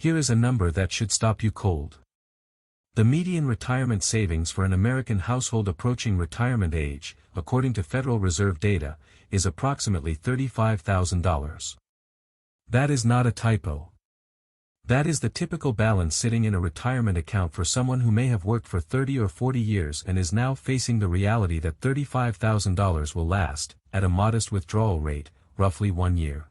Here is a number that should stop you cold. The median retirement savings for an American household approaching retirement age, according to Federal Reserve data, is approximately $35,000. That is not a typo. That is the typical balance sitting in a retirement account for someone who may have worked for 30 or 40 years and is now facing the reality that $35,000 will last, at a modest withdrawal rate, roughly 1 year.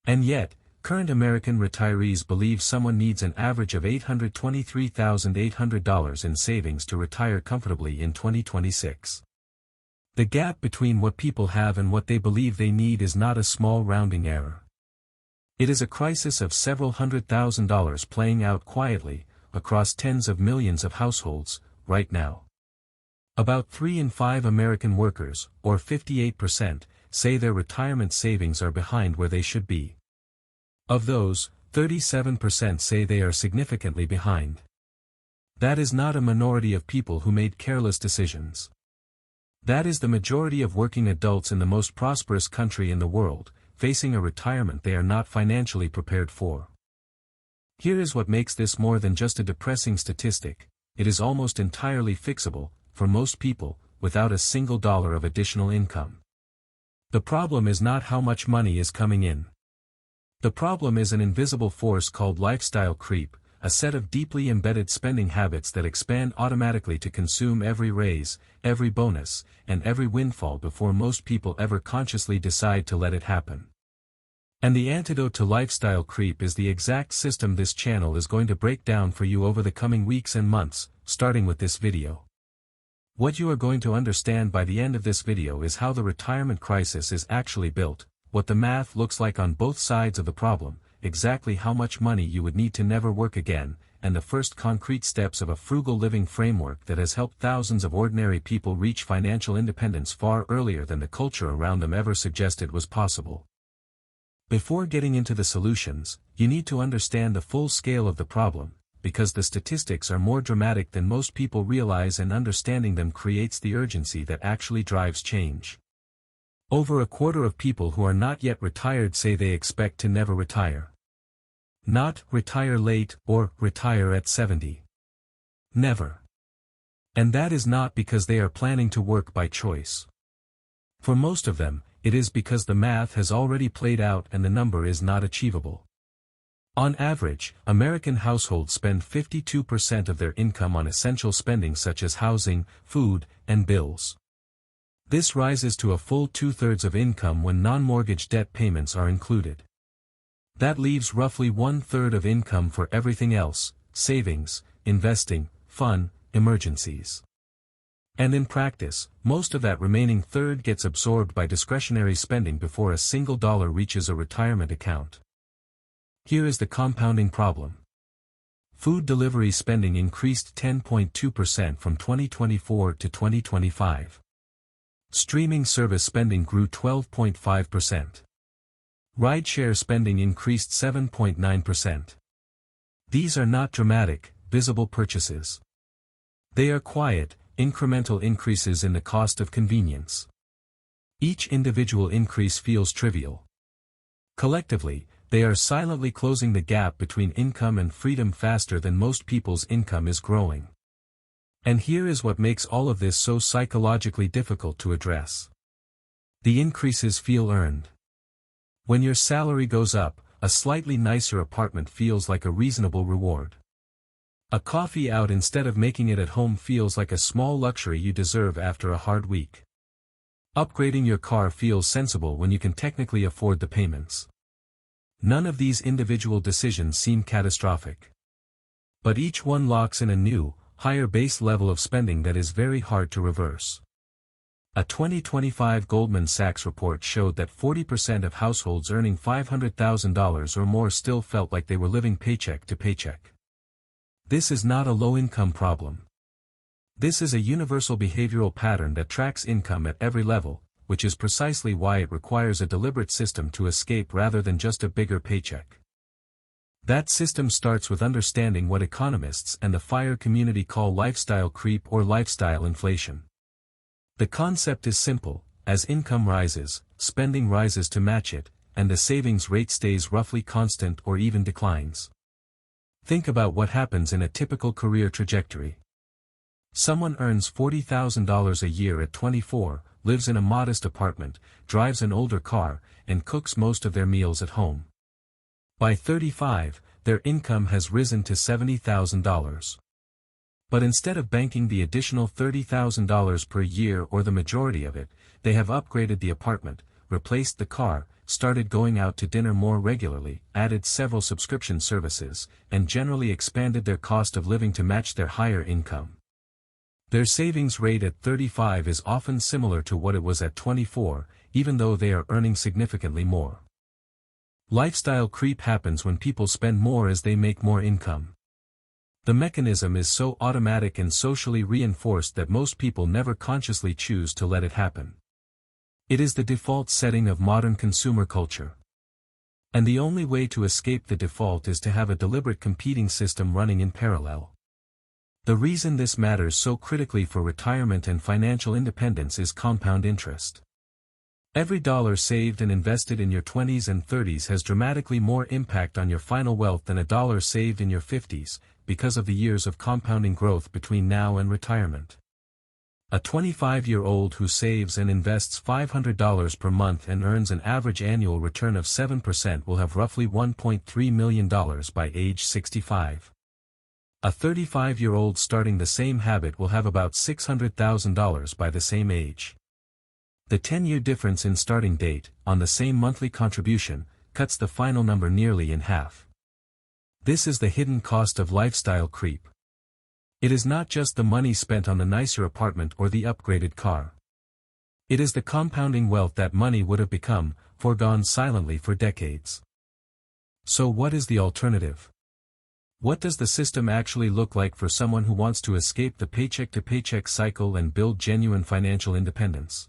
And yet, current American retirees believe someone needs an average of $823,800 in savings to retire comfortably in 2026. The gap between what people have and what they believe they need is not a small rounding error. It is a crisis of several $100,000 playing out quietly, across tens of millions of households, right now. About 3 in 5 American workers, or 58%, say their retirement savings are behind where they should be. Of those, 37% say they are significantly behind. That is not a minority of people who made careless decisions. That is the majority of working adults in the most prosperous country in the world, facing a retirement they are not financially prepared for. Here is what makes this more than just a depressing statistic: it is almost entirely fixable, for most people, without a single dollar of additional income. The problem is not how much money is coming in. The problem is an invisible force called lifestyle creep, a set of deeply embedded spending habits that expand automatically to consume every raise, every bonus, and every windfall before most people ever consciously decide to let it happen. And the antidote to lifestyle creep is the exact system this channel is going to break down for you over the coming weeks and months, starting with this video. What you are going to understand by the end of this video is how the retirement crisis is actually built, what the math looks like on both sides of the problem, exactly how much money you would need to never work again, and the first concrete steps of a frugal living framework that has helped thousands of ordinary people reach financial independence far earlier than the culture around them ever suggested was possible. Before getting into the solutions, you need to understand the full scale of the problem, because the statistics are more dramatic than most people realize, and understanding them creates the urgency that actually drives change. Over a quarter of people who are not yet retired say they expect to never retire. Not retire late or retire at 70. Never. And that is not because they are planning to work by choice. For most of them, it is because the math has already played out and the number is not achievable. On average, American households spend 52% of their income on essential spending such as housing, food, and bills. This rises to a full 2/3 of income when non-mortgage debt payments are included. That leaves roughly 1/3 of income for everything else: savings, investing, fun, emergencies. And in practice, most of that remaining third gets absorbed by discretionary spending before a single dollar reaches a retirement account. Here is the compounding problem. Food delivery spending increased 10.2% from 2024 to 2025. Streaming service spending grew 12.5%. Rideshare spending increased 7.9%. These are not dramatic, visible purchases. They are quiet, incremental increases in the cost of convenience. Each individual increase feels trivial. Collectively, they are silently closing the gap between income and freedom faster than most people's income is growing. And here is what makes all of this so psychologically difficult to address. The increases feel earned. When your salary goes up, a slightly nicer apartment feels like a reasonable reward. A coffee out instead of making it at home feels like a small luxury you deserve after a hard week. Upgrading your car feels sensible when you can technically afford the payments. None of these individual decisions seem catastrophic. But each one locks in a new, higher base level of spending that is very hard to reverse. A 2025 Goldman Sachs report showed that 40% of households earning $500,000 or more still felt like they were living paycheck to paycheck. This is not a low-income problem. This is a universal behavioral pattern that tracks income at every level, which is precisely why it requires a deliberate system to escape rather than just a bigger paycheck. That system starts with understanding what economists and the FIRE community call lifestyle creep or lifestyle inflation. The concept is simple: as income rises, spending rises to match it, and the savings rate stays roughly constant or even declines. Think about what happens in a typical career trajectory. Someone earns $40,000 a year at 24, lives in a modest apartment, drives an older car, and cooks most of their meals at home. By 35, their income has risen to $70,000. But instead of banking the additional $30,000 per year or the majority of it, they have upgraded the apartment, replaced the car, started going out to dinner more regularly, added several subscription services, and generally expanded their cost of living to match their higher income. Their savings rate at 35 is often similar to what it was at 24, even though they are earning significantly more. Lifestyle creep happens when people spend more as they make more income. The mechanism is so automatic and socially reinforced that most people never consciously choose to let it happen. It is the default setting of modern consumer culture. And the only way to escape the default is to have a deliberate competing system running in parallel. The reason this matters so critically for retirement and financial independence is compound interest. Every dollar saved and invested in your 20s and 30s has dramatically more impact on your final wealth than a dollar saved in your 50s, because of the years of compounding growth between now and retirement. A 25-year-old who saves and invests $500 per month and earns an average annual return of 7% will have roughly $1.3 million by age 65. A 35-year-old starting the same habit will have about $600,000 by the same age. The 10-year difference in starting date, on the same monthly contribution, cuts the final number nearly in half. This is the hidden cost of lifestyle creep. It is not just the money spent on the nicer apartment or the upgraded car. It is the compounding wealth that money would have become, foregone silently for decades. So what is the alternative? What does the system actually look like for someone who wants to escape the paycheck-to-paycheck cycle and build genuine financial independence?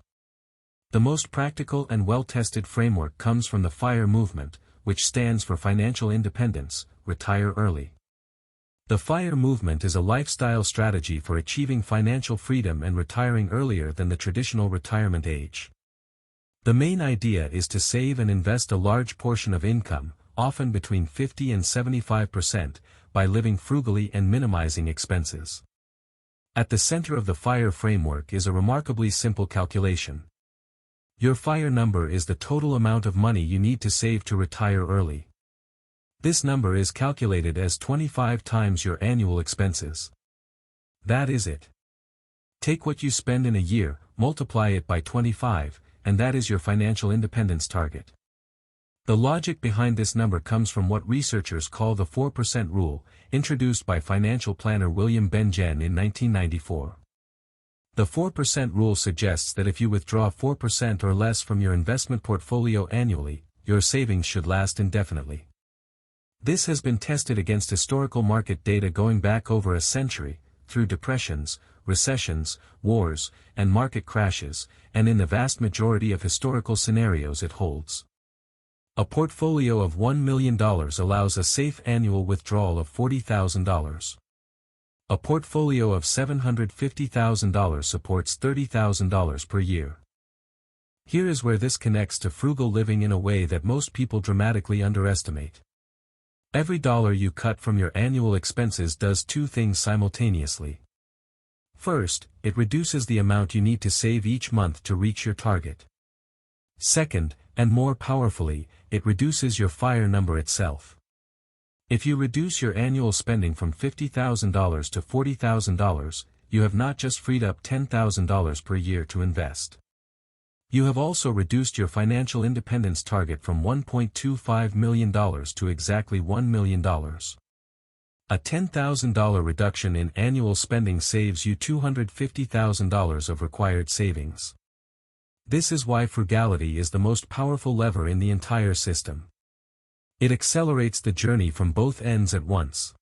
The most practical and well-tested framework comes from the FIRE movement, which stands for Financial Independence, Retire Early. The FIRE movement is a lifestyle strategy for achieving financial freedom and retiring earlier than the traditional retirement age. The main idea is to save and invest a large portion of income, often between 50 and 75%, by living frugally and minimizing expenses. At the center of the FIRE framework is a remarkably simple calculation. Your FIRE number is the total amount of money you need to save to retire early. This number is calculated as 25 times your annual expenses. That is it. Take what you spend in a year, multiply it by 25, and that is your financial independence target. The logic behind this number comes from what researchers call the 4% rule, introduced by financial planner William Bengen in 1994. The 4% rule suggests that if you withdraw 4% or less from your investment portfolio annually, your savings should last indefinitely. This has been tested against historical market data going back over a century, through depressions, recessions, wars, and market crashes, and in the vast majority of historical scenarios it holds. A portfolio of $1 million allows a safe annual withdrawal of $40,000. A portfolio of $750,000 supports $30,000 per year. Here is where this connects to frugal living in a way that most people dramatically underestimate. Every dollar you cut from your annual expenses does two things simultaneously. First, it reduces the amount you need to save each month to reach your target. Second, and more powerfully, it reduces your FIRE number itself. If you reduce your annual spending from $50,000 to $40,000, you have not just freed up $10,000 per year to invest. You have also reduced your financial independence target from $1.25 million to exactly $1 million. A $10,000 reduction in annual spending saves you $250,000 of required savings. This is why frugality is the most powerful lever in the entire system. It accelerates the journey from both ends at once.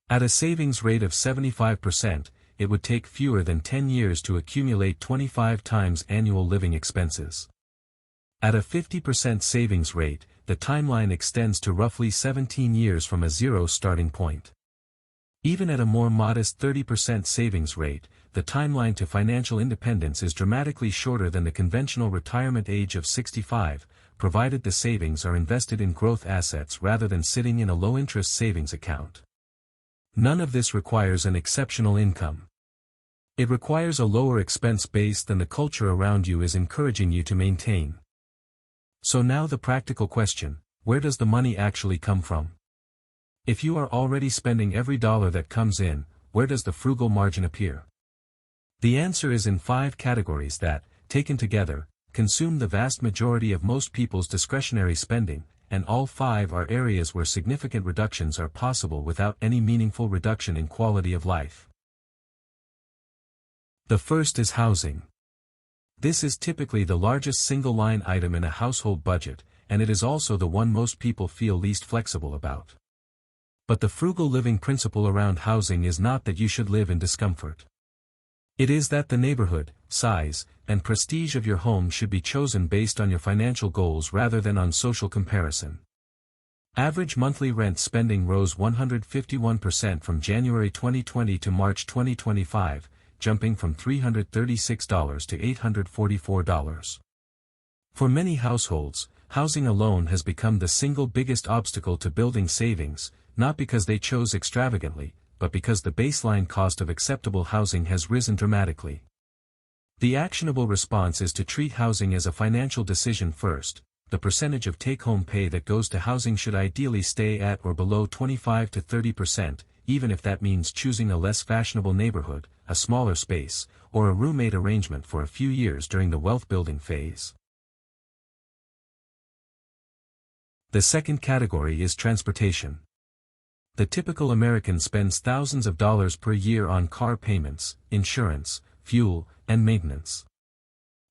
At a savings rate of 75%, it would take fewer than 10 years to accumulate 25 times annual living expenses. At a 50% savings rate, the timeline extends to roughly 17 years from a zero starting point. Even at a more modest 30% savings rate, the timeline to financial independence is dramatically shorter than the conventional retirement age of 65, provided the savings are invested in growth assets rather than sitting in a low-interest savings account. None of this requires an exceptional income. It requires a lower expense base than the culture around you is encouraging you to maintain. So now the practical question, where does the money actually come from? If you are already spending every dollar that comes in, where does the frugal margin appear? The answer is in 5 categories that, taken together, consume the vast majority of most people's discretionary spending, and all 5 are areas where significant reductions are possible without any meaningful reduction in quality of life. The first is housing. This is typically the largest single-line item in a household budget, and it is also the one most people feel least flexible about. But the frugal living principle around housing is not that you should live in discomfort. It is that the neighborhood, size, and prestige of your home should be chosen based on your financial goals rather than on social comparison. Average monthly rent spending rose 151% from January 2020 to March 2025, jumping from $336 to $844. For many households, housing alone has become the single biggest obstacle to building savings, not because they chose extravagantly, but because the baseline cost of acceptable housing has risen dramatically. The actionable response is to treat housing as a financial decision first. The percentage of take-home pay that goes to housing should ideally stay at or below 25 to 30%, even if that means choosing a less fashionable neighborhood, a smaller space, or a roommate arrangement for a few years during the wealth-building phase. The second category is transportation. The typical American spends thousands of dollars per year on car payments, insurance, fuel, and maintenance.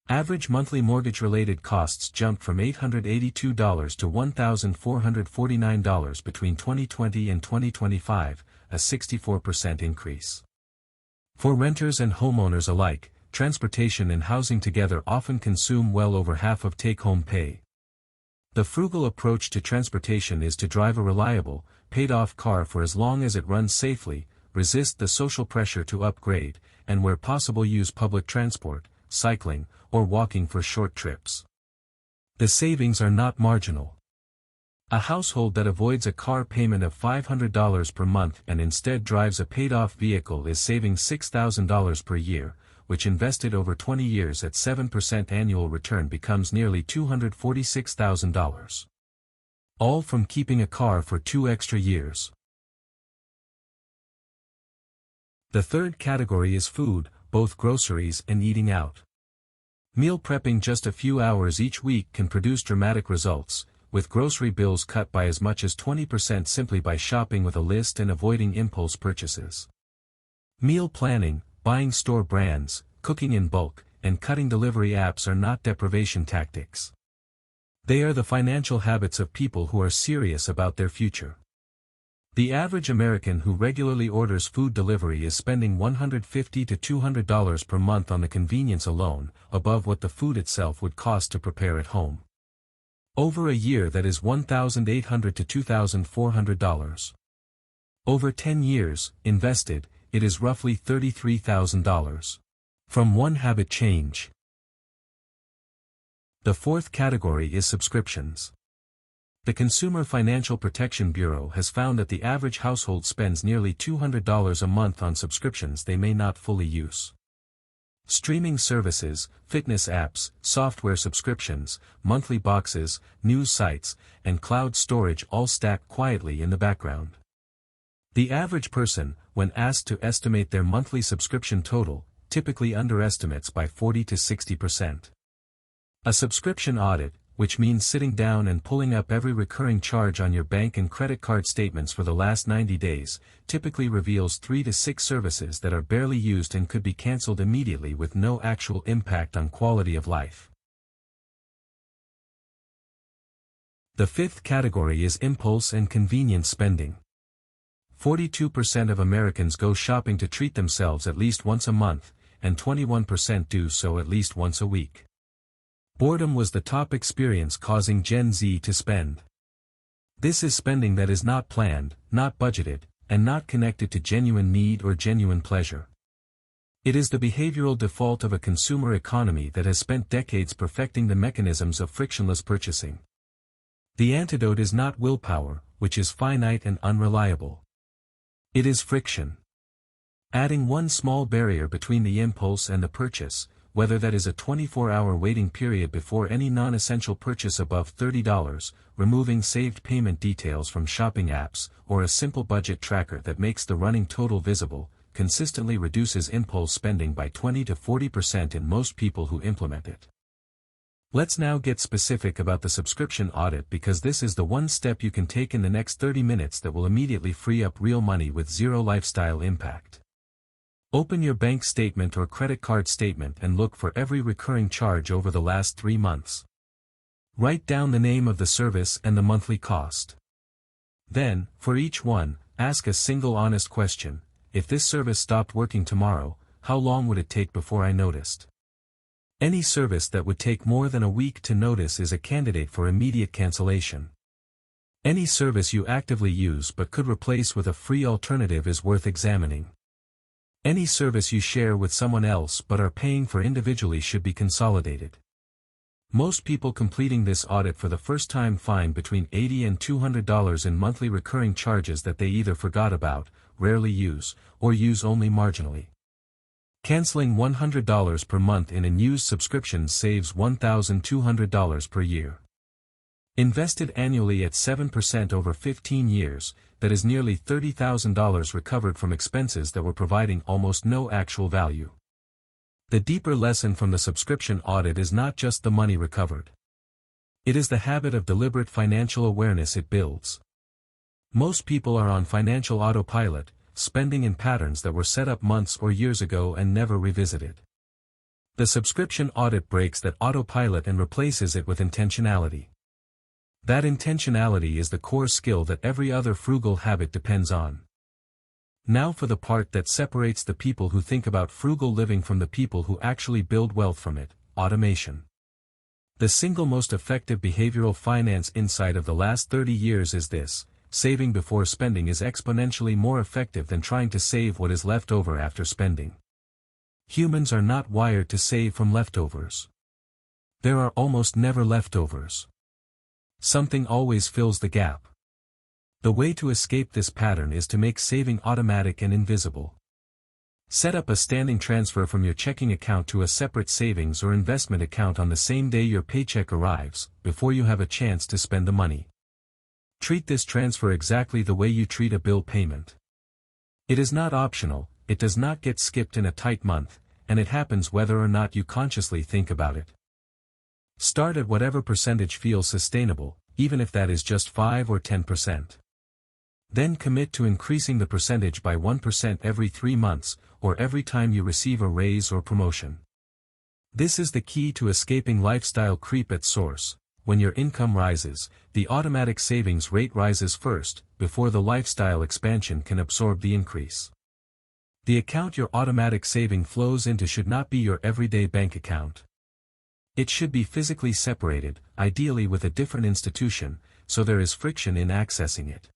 Average monthly mortgage-related costs jumped from $882 to $1,449 between 2020 and 2025, a 64% increase. For renters and homeowners alike, transportation and housing together often consume well over half of take-home pay. The frugal approach to transportation is to drive a reliable, paid-off car for as long as it runs safely, resist the social pressure to upgrade, and where possible use public transport, cycling, or walking for short trips. The savings are not marginal. A household that avoids a car payment of $500 per month and instead drives a paid-off vehicle is saving $6,000 per year, which invested over 20 years at 7% annual return becomes nearly $246,000. All from keeping a car for 2 extra years. The third category is food, both groceries and eating out. Meal prepping just a few hours each week can produce dramatic results, with grocery bills cut by as much as 20% simply by shopping with a list and avoiding impulse purchases. Meal planning, buying store brands, cooking in bulk, and cutting delivery apps are not deprivation tactics. They are the financial habits of people who are serious about their future. The average American who regularly orders food delivery is spending $150 to $200 per month on the convenience alone, above what the food itself would cost to prepare at home. Over a year that is $1,800 to $2,400. Over 10 years, invested, it is roughly $33,000. From one habit change. The fourth category is subscriptions. The Consumer Financial Protection Bureau has found that the average household spends nearly $200 a month on subscriptions they may not fully use. Streaming services, fitness apps, software subscriptions, monthly boxes, news sites, and cloud storage all stack quietly in the background. The average person, when asked to estimate their monthly subscription total, typically underestimates by 40 to 60%. A subscription audit, which means sitting down and pulling up every recurring charge on your bank and credit card statements for the last 90 days, typically reveals 3 to 6 services that are barely used and could be canceled immediately with no actual impact on quality of life. The fifth category is impulse and convenience spending. 42% of Americans go shopping to treat themselves at least once a month, and 21% do so at least once a week. Boredom was the top experience causing Gen Z to spend. This is spending that is not planned, not budgeted, and not connected to genuine need or genuine pleasure. It is the behavioral default of a consumer economy that has spent decades perfecting the mechanisms of frictionless purchasing. The antidote is not willpower, which is finite and unreliable. It is friction. Adding one small barrier between the impulse and the purchase, whether that is a 24-hour waiting period before any non-essential purchase above $30, removing saved payment details from shopping apps, or a simple budget tracker that makes the running total visible, consistently reduces impulse spending by 20 to 40% in most people who implement it. Let's now get specific about the subscription audit, because this is the one step you can take in the next 30 minutes that will immediately free up real money with zero lifestyle impact. Open your bank statement or credit card statement and look for every recurring charge over the last 3 months. Write down the name of the service and the monthly cost. Then, for each one, ask a single honest question: if this service stopped working tomorrow, how long would it take before I noticed? Any service that would take more than a week to notice is a candidate for immediate cancellation. Any service you actively use but could replace with a free alternative is worth examining. Any service you share with someone else but are paying for individually should be consolidated. Most people completing this audit for the first time find between $80 and $200 in monthly recurring charges that they either forgot about, rarely use, or use only marginally. Canceling $100 per month in unused subscriptions saves $1,200 per year. Invested annually at 7% over 15 years, that is nearly $30,000 recovered from expenses that were providing almost no actual value. The deeper lesson from the subscription audit is not just the money recovered. It is the habit of deliberate financial awareness it builds. Most people are on financial autopilot, spending in patterns that were set up months or years ago and never revisited. The subscription audit breaks that autopilot and replaces it with intentionality. That intentionality is the core skill that every other frugal habit depends on. Now for the part that separates the people who think about frugal living from the people who actually build wealth from it: automation. The single most effective behavioral finance insight of the last 30 years is this: saving before spending is exponentially more effective than trying to save what is left over after spending. Humans are not wired to save from leftovers. There are almost never leftovers. Something always fills the gap. The way to escape this pattern is to make saving automatic and invisible. Set up a standing transfer from your checking account to a separate savings or investment account on the same day your paycheck arrives, before you have a chance to spend the money. Treat this transfer exactly the way you treat a bill payment. It is not optional, it does not get skipped in a tight month, and it happens whether or not you consciously think about it. Start at whatever percentage feels sustainable, even if that is just 5 or 10%. Then commit to increasing the percentage by 1% every 3 months, or every time you receive a raise or promotion. This is the key to escaping lifestyle creep at source. When your income rises, the automatic savings rate rises first, before the lifestyle expansion can absorb the increase. The account your automatic saving flows into should not be your everyday bank account. It should be physically separated, ideally with a different institution, so there is friction in accessing it.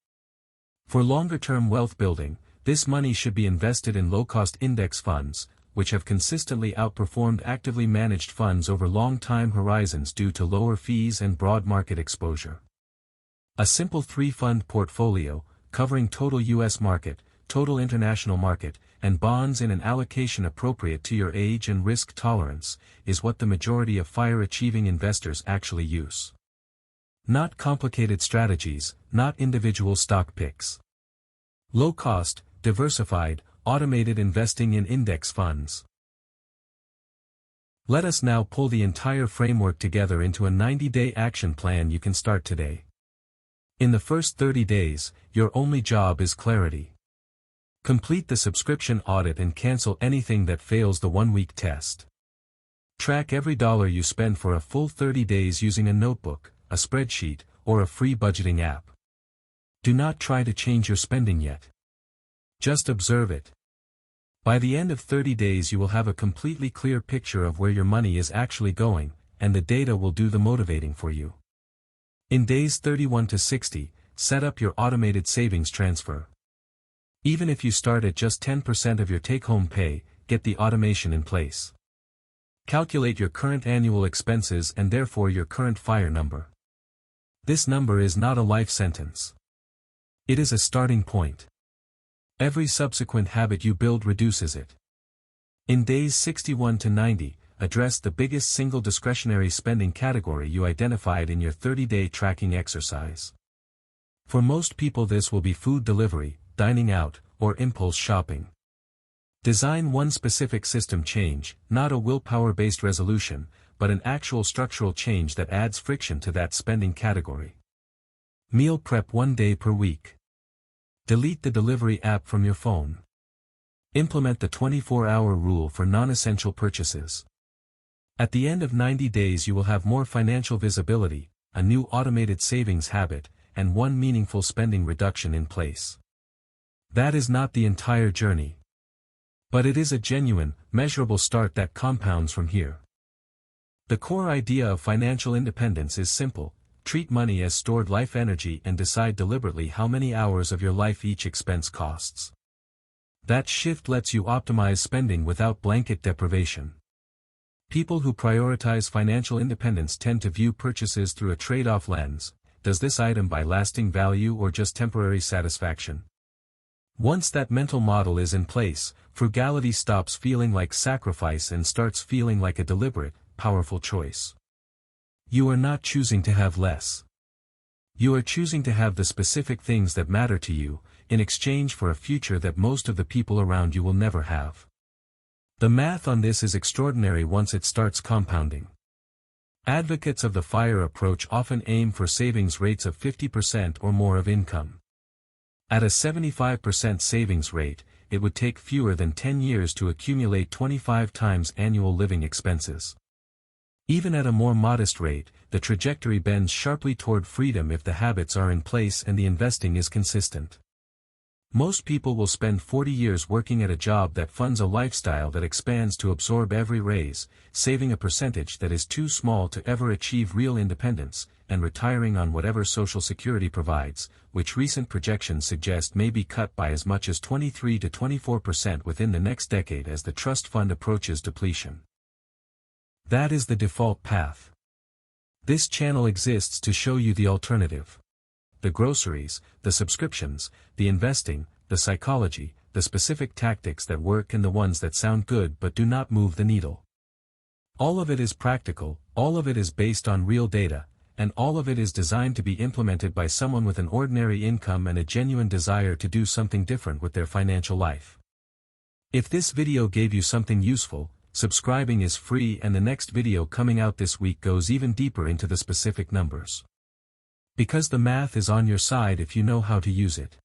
For longer-term wealth building, this money should be invested in low-cost index funds, which have consistently outperformed actively managed funds over long time horizons due to lower fees and broad market exposure. A simple 3-fund portfolio, covering total U.S. market, total international market, and bonds in an allocation appropriate to your age and risk tolerance, is what the majority of FIRE-achieving investors actually use. Not complicated strategies, not individual stock picks. Low-cost, diversified, automated investing in index funds. Let us now pull the entire framework together into a 90-day action plan you can start today. In the first 30 days, your only job is clarity. Complete the subscription audit and cancel anything that fails the 1-week test. Track every dollar you spend for a full 30 days using a notebook, a spreadsheet, or a free budgeting app. Do not try to change your spending yet. Just observe it. By the end of 30 days you will have a completely clear picture of where your money is actually going, and the data will do the motivating for you. In days 31 to 60, set up your automated savings transfer. Even if you start at just 10% of your take-home pay, get the automation in place. Calculate your current annual expenses and therefore your current FIRE number. This number is not a life sentence. It is a starting point. Every subsequent habit you build reduces it. In days 61 to 90, address the biggest single discretionary spending category you identified in your 30-day tracking exercise. For most people this will be food delivery, dining out, or impulse shopping. Design one specific system change, not a willpower-based resolution, but an actual structural change that adds friction to that spending category. Meal prep 1 day per week. Delete the delivery app from your phone. Implement the 24-hour rule for non-essential purchases. At the end of 90 days you will have more financial visibility, a new automated savings habit, and one meaningful spending reduction in place. That is not the entire journey. But it is a genuine, measurable start that compounds from here. The core idea of financial independence is simple: treat money as stored life energy and decide deliberately how many hours of your life each expense costs. That shift lets you optimize spending without blanket deprivation. People who prioritize financial independence tend to view purchases through a trade-off lens: does this item buy lasting value or just temporary satisfaction? Once that mental model is in place, frugality stops feeling like sacrifice and starts feeling like a deliberate, powerful choice. You are not choosing to have less. You are choosing to have the specific things that matter to you, in exchange for a future that most of the people around you will never have. The math on this is extraordinary once it starts compounding. Advocates of the FIRE approach often aim for savings rates of 50% or more of income. At a 75% savings rate, it would take fewer than 10 years to accumulate 25 times annual living expenses. Even at a more modest rate, the trajectory bends sharply toward freedom if the habits are in place and the investing is consistent. Most people will spend 40 years working at a job that funds a lifestyle that expands to absorb every raise, saving a percentage that is too small to ever achieve real independence, and retiring on whatever Social Security provides, which recent projections suggest may be cut by as much as 23 to 24% within the next decade as the trust fund approaches depletion. That is the default path. This channel exists to show you the alternative. The groceries, the subscriptions, the investing, the psychology, the specific tactics that work and the ones that sound good but do not move the needle. All of it is practical, all of it is based on real data, and all of it is designed to be implemented by someone with an ordinary income and a genuine desire to do something different with their financial life. If this video gave you something useful, subscribing is free and the next video coming out this week goes even deeper into the specific numbers. Because the math is on your side if you know how to use it.